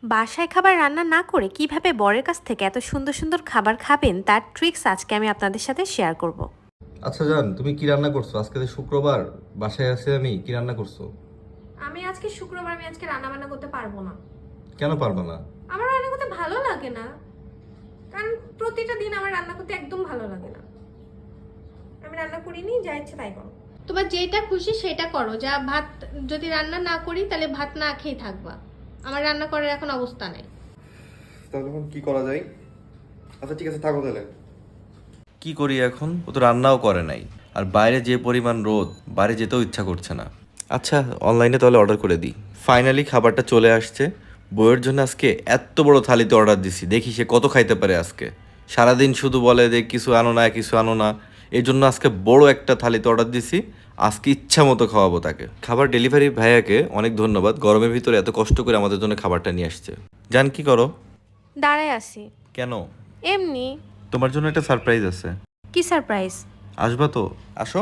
বাসায় খাবার রান্না না করে কিভাবে বরের কাছ থেকে এত সুন্দর সুন্দর খাবার খাবেন তার ট্রিক্স আজকে আমি আপনাদের সাথে শেয়ার করব। আচ্ছা জান, তুমি কি রান্না করছো? আজকে তো শুক্রবার, বাসায় আছি আমি। কি রান্না করছো? আমি আজকে শুক্রবার, আমি আজকে রান্না বান্না করতে পারবো না। কেন পারবা না? আমার রান্না করতে ভালো লাগে না, কারণ প্রতিটা দিন আমার রান্না করতে একদম ভালো লাগে না। আমি রান্না করিনি, যা ইচ্ছে তাই করো। তোমার যেটা খুশি সেটা করো। যা ভাত যদি রান্না না করি তাহলে ভাত না খেয়ে থাকবা। আমার রান্না করার এখন অবস্থা নেই। তাহলে এখন কি করা যায়? আচ্ছা ঠিক আছে, থাকো তাহলে। কি করি এখন? ও তো রান্নাও করে নাই, আর বাইরে যে পরিমাণ রোদ, বাইরে যেতেও ইচ্ছা করছে না। আচ্ছা, অনলাইনে তাহলে অর্ডার করে দিই। ফাইনালি খাবারটা চলে আসছে। বউয়ের জন্য আজকে এত বড় থালিতে অর্ডার দিছি, দেখি সে কত খাইতে পারে আজকে। সারাদিন শুধু বলে যে কিছু আনো না, কিছু আনো না। এই জন্য আজকে বড় একটা থালিতে অর্ডার দিছি। আজকে ইচ্ছা মতো খাওয়াবো তাকে। খাবার ডেলিভারি ভাইয়াকে অনেক ধন্যবাদ, গরমের ভিতরে এত কষ্ট করে আমাদের জন্য খাবারটা নিয়ে আসছে। জান কি করো? দাঁড়ায় আছি। কেন? এমনি। তোমার জন্য একটা সারপ্রাইজ আছে। কি সারপ্রাইজ? আসবা তো? আসো।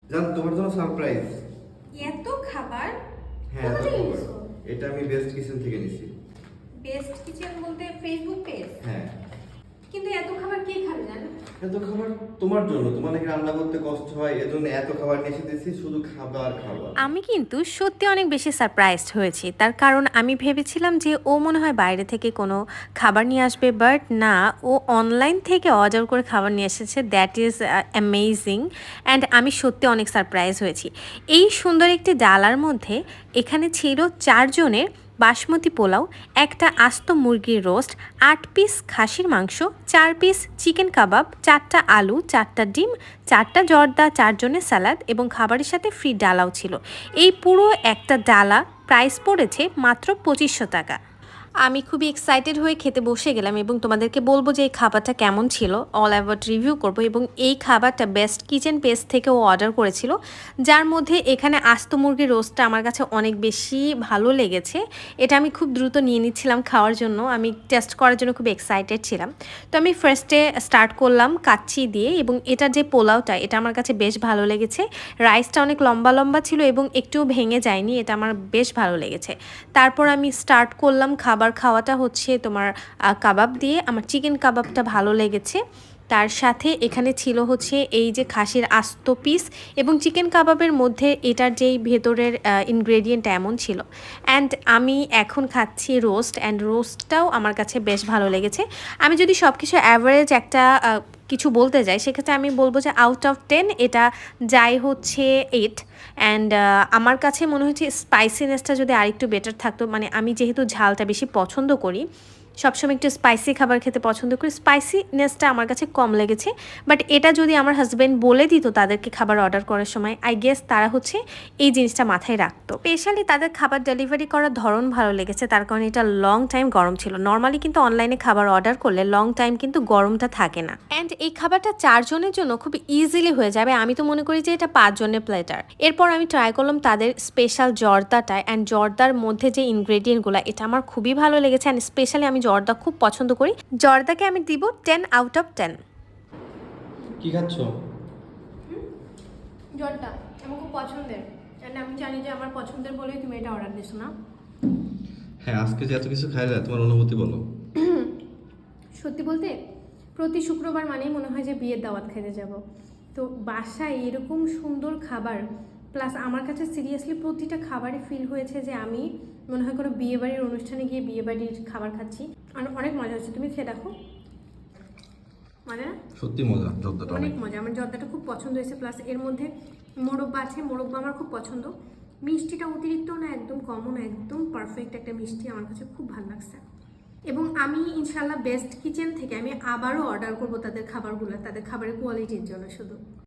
জান, তোমার জন্য সারপ্রাইজ। এত খাবার হ্যাঁ, কোথা এত থেকে খাবার। নিছো? এটা আমি বেস্ট কিচেন থেকে নিছি। বেস্ট কিচেন বলতে ফেসবুক পেজ? হ্যাঁ। কিন্তু এত খাবার কে খাবে জানো? এত খাবার তোমার জন্য, তোমার নাকি রান্না করতে কষ্ট হয়, এজন্য এত খাবার নিয়ে এসে দিয়েছি, শুধু খাবার খাবার। আমি কিন্তু সত্যি অনেক বেশি সারপ্রাইজড হয়েছি, তার কারণ আমি ভেবেছিলাম যে ও মনে হয় বাইরে থেকে কোনো খাবার নিয়ে আসবে, বাট না, ও অনলাইন থেকে অর্ডার করে খাবার নিয়ে এসেছে। That is amazing. অ্যান্ড আমি সত্যি অনেক সারপ্রাইজ হয়েছি। এই সুন্দর একটি ডালার মধ্যে এখানে ছিল 4 জনের বাসমতি পোলাও, একটা আস্ত মুরগির রোস্ট, 8 পিস খাসির মাংস, 4 পিস চিকেন কাবাব, 4টা আলু, 4টা ডিম, 4টা জর্দা, 4 জনের স্যালাড এবং খাবারের সাথে ফ্রি ডালাও ছিল। এই পুরো একটা ডালা প্রাইস পড়েছে মাত্র 2500 টাকা। আমি খুবই এক্সাইটেড হয়ে খেতে বসে গেলাম এবং তোমাদেরকে বলবো যে এই খাবারটা কেমন ছিল, অল অ্যাবাউট রিভিউ করব। এবং এই খাবারটা বেস্ট কিচেন পেজ থেকেও অর্ডার করেছিল, যার মধ্যে এখানে আস্ত মুরগির রোস্টটা আমার কাছে অনেক বেশি ভালো লেগেছে। এটা আমি খুব দ্রুত নিয়ে নিচ্ছিলাম খাওয়ার জন্য, আমি টেস্ট করার জন্য খুব এক্সাইটেড ছিলাম। তো আমি ফার্স্টে স্টার্ট করলাম কাচ্চি দিয়ে, এবং এটা যে পোলাওটা এটা আমার কাছে বেশ ভালো লেগেছে। রাইসটা অনেক লম্বা লম্বা ছিল এবং একটুও ভেঙে যায়নি, এটা আমার বেশ ভালো লেগেছে। তারপর আমি স্টার্ট করলাম খাবার খাওয়াটা হচ্ছে তোমার কাবাব দিয়ে। আমার চিকেন কাবাবটা ভালো লেগেছে। তার সাথে এখানে ছিল হচ্ছে এই যে খাসির আস্ত পিস, এবং চিকেন কাবাবের মধ্যে এটার যেই ভেতরের ইনগ্রেডিয়েন্ট এমন ছিল। অ্যান্ড আমি এখন খাচ্ছি রোস্ট, অ্যান্ড রোস্টটাও আমার কাছে বেশ ভালো লেগেছে। আমি যদি সব কিছু অ্যাভারেজ একটা কিছু বলতে যাই, সেক্ষেত্রে আমি বলবো যে আউট অফ 10 এটা যাই হচ্ছে 8। অ্যান্ড আমার কাছে মনে হচ্ছে স্পাইসিনেসটা যদি আরেকটু বেটার থাকতো, মানে আমি যেহেতু ঝালটা বেশি পছন্দ করি, সবসময় একটু স্পাইসি খাবার খেতে পছন্দ করি, স্পাইসিনেসটা আমার কাছে কম লেগেছে। বাট এটা যদি আমার হাজব্যান্ড বলে দিত তাদেরকে খাবার অর্ডার করার সময়, আই গেস তারা হচ্ছে এই জিনিসটা মাথায় রাখতো। স্পেশালি তাদের খাবার ডেলিভারি করার ধরন ভালো লেগেছে, তার কারণে এটা লং টাইম গরম ছিল। নর্মালি কিন্তু অনলাইনে খাবার অর্ডার করলে লং টাইম কিন্তু গরমটা থাকে না। অ্যান্ড এই খাবারটা 4 জনের জন্য খুব ইজিলি হয়ে যাবে। আমি তো মনে করি যে এটা 5 জনের প্লেটার। এরপর আমি ট্রাই করলাম তাদের স্পেশাল জর্দাটা, অ্যান্ড জর্দার মধ্যে যে ইনগ্রেডিয়েন্টগুলো এটা আমার খুবই ভালো লেগেছে। অ্যান্ড স্পেশালি আমি জর্দা খুব পছন্দ করি। জর্দাকে আমি দিব 10 আউট অফ 10। কি খাচ্ছ? জর্দা আমার খুব পছন্দের, অ্যান্ড আমি জানি যে আমার পছন্দের বলেই তুমি এটা অর্ডার দিছো না? হ্যাঁ, আজকে যে এত কিছু খাইলে তোমার অনুভূতি বলো। সত্যি বলতে প্রতি শুক্রবার মানেই মনে হয় যে বিয়ের দাওয়াত খেতে যাব। তো বাসায় এরকম সুন্দর খাবার, প্লাস আমার কাছে সিরিয়াসলি প্রতিটা খাবারে ফিল হয়েছে যে আমি মনে হয় কোনো বিয়েবাড়ির অনুষ্ঠানে গিয়ে বিয়েবাড়ির খাবার খাচ্ছি। আর অনেক মজা হচ্ছে, তুমি খেয়ে দেখো। মজা না? সত্যি মজা, জর্দাটা অনেক মজা। আমার জর্দাটা খুব পছন্দ হয়েছে, প্লাস এর মধ্যে মোরব্বা আছে, মোরব্বা আমার খুব পছন্দ। মিষ্টিটা অতিরিক্ত না, একদম কমন, একদম পারফেক্ট একটা মিষ্টি, আমার কাছে খুব ভালো লাগছে। এবং আমি ইনশাল্লাহ বেস্ট কিচেন থেকে আমি আবারও অর্ডার করব তাদের খাবারগুলো, তাদের খাবারের কোয়ালিটির জন্য শুধু।